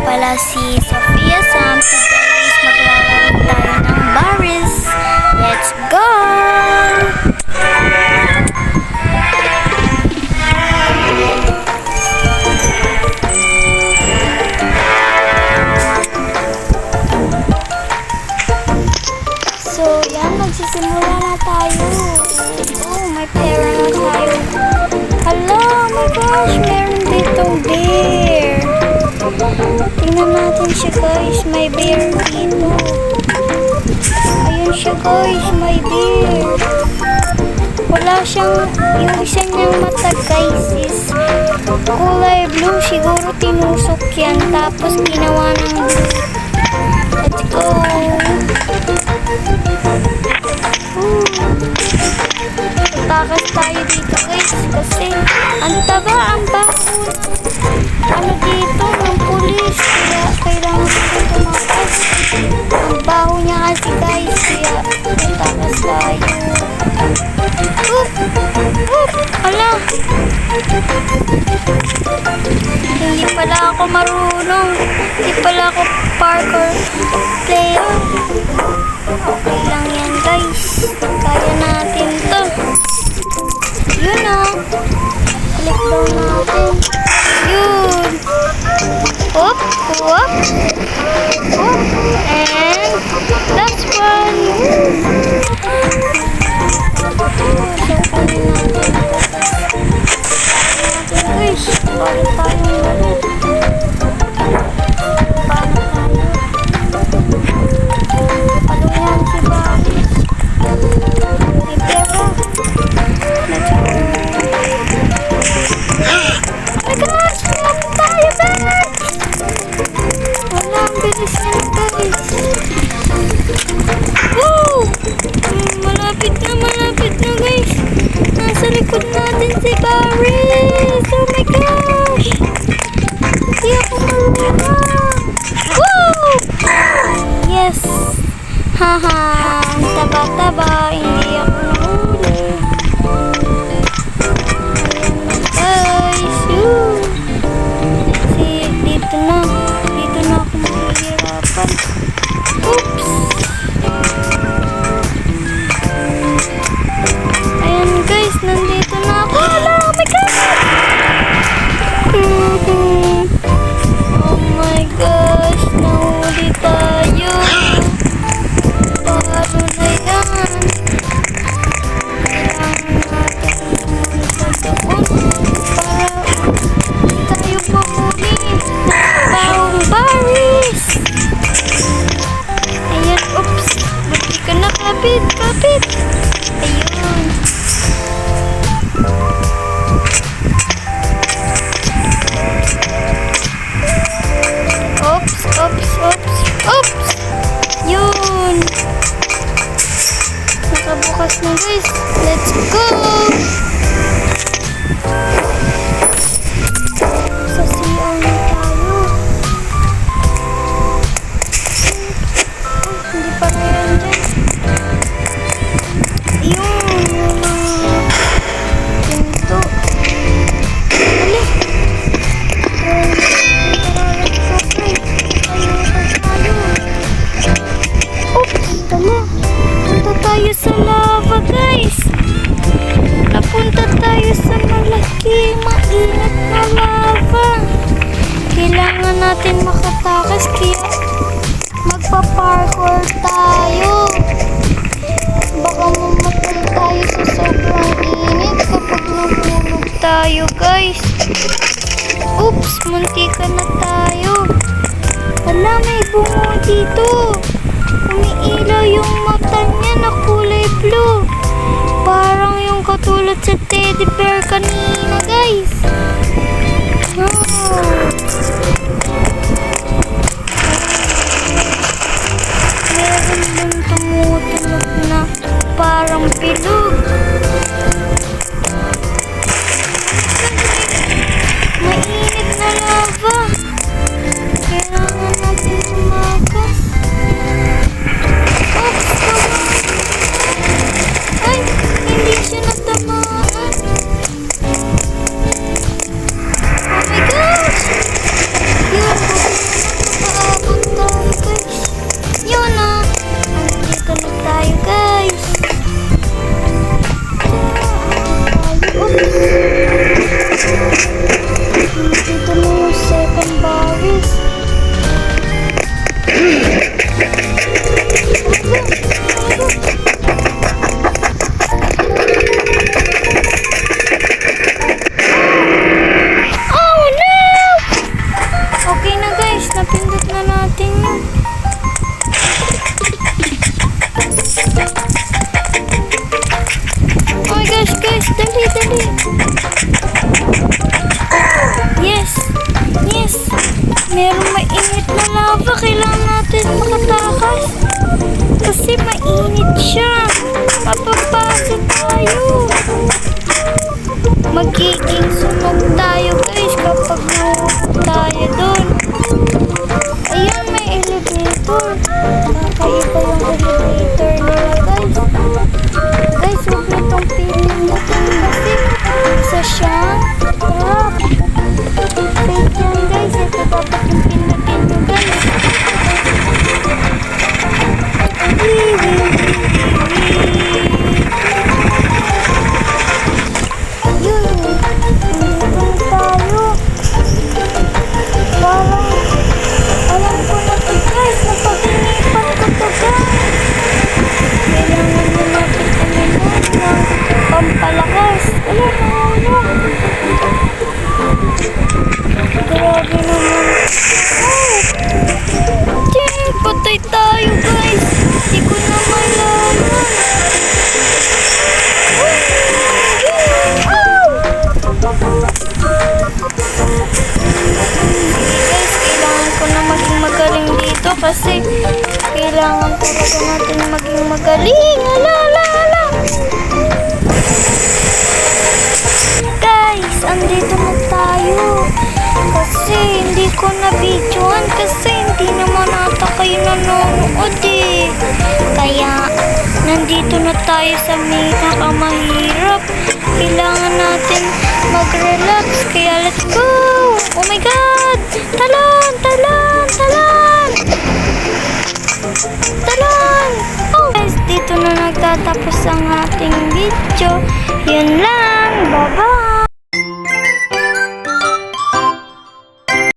pala si Sofia Sam. Today is maglalaro tayo ng Baris. Let's go! So, yan. Magsisimula na tayo. Oh, may pera na tayo. Hala, oh my gosh, meron ditong bear. Tingnan natin siya guys, may bear dito. Ayun siya guys, may bear. Wala siyang, yung isa niyang mata guys is kulay blue. Siguro tinusok yan, tapos ginawa ng blue. Let's go. Takas tayo dito guys kasi ang taba, ang baho ano dito ng pulis, kaya kailangan dito tumakas. Ang baho niya kasi guys, kaya takas tayo. Ala, hindi pala ako marunong, hindi pala ako parkour player. Okay lang yan guys, kaya natin to. Yun o. Click down natin. Yun. Up, up. Up. And last one. Guys, balik tayo ulit. Paano tayo? Ano yan si Baris? May pera. Oh my gosh! Malapit tayo guys! Wala, ang bilis yan guys! Woo! Malapit na guys! Nasa likod natin si Baris! Oh my gosh! Hindi ako marunong! Woo! Yes! Haha! Taba-taba! Hindi ako nahuli! Dito na ako mahihirapan. Oops! Ayan guys, nandito na ako. Hala, oh my God! Oh my gosh, nahuli tayo. Paano na yan? Kailangan natin magpagdaon para tayo mahuli. Baris! Ayan, oops! Buti ka na, kapit! Ayun! Oops! Yun! Nakabukas na guys! Let's go! Sa CR na tayo. Hindi pa na yan dyan. Yung pinto. Ali. Oops, tama. Punta tayo sa lava guys. Napunta tayo sa malaki, mainit na lava. Kailangan natin makatakas kaya magpa-parkour tayo. Baka mamatay tayo sa sobrang init kapag nahulog tayo guys. Oops, muntika na tayo. Hala, may bungo dito. Umiilaw yung mata niya na kulay blue. Parang yung katulad sa teddy bear kanina guys. Meron dun tumutunog na parang bilog. Mainit na lava. Kailangan natin tumakas. Oops, ay, hindi siya natamaan. Oh my gosh! Yun, Dito na yung second baris. Oh no! Okay na guys, napindot na natin yun. Oh my gosh guys, dali, dali. Yes, yes. Merong mainit na lava. Kailangan natin makatakas. Kasi mainit siya. Mapapasok tayo. Magiging sunog tayo guys kapag nahulog tayo dun. Ayun, may elevator. Kakaiba yung elevator nila guys. Guys, huwag na itong pilimutin kasi isa siyang trap. Wait yan guys, ito dapat yung pinutin nyo guys. Yun, nandito tayo. Parang, alam ko na to guys, napag-inipan ko to guys. Kailangan na natin uminom ng pampalakas. Wala na ulo. Grabe naman. Oh! Ding! Patay tayo guys! Hindi ko na malaman. Oh! Guys, kailangan ko na maging magaling dito kasi kailangan talaga natin maging magaling. Ala, ala, ala! Guys, andito na tayo. Kasi hindi ko na-videoan kasi hindi naman ata kayo nanonood eh. Kaya, nandito na tayo sa pinakamahirap. Kailangan natin mag-relax. Kaya let's go! Oh my God! Talon! Talon! Talon! Talon! Oh! Guys, dito na nagtatapos ang ating video. Yun lang. Bye-bye!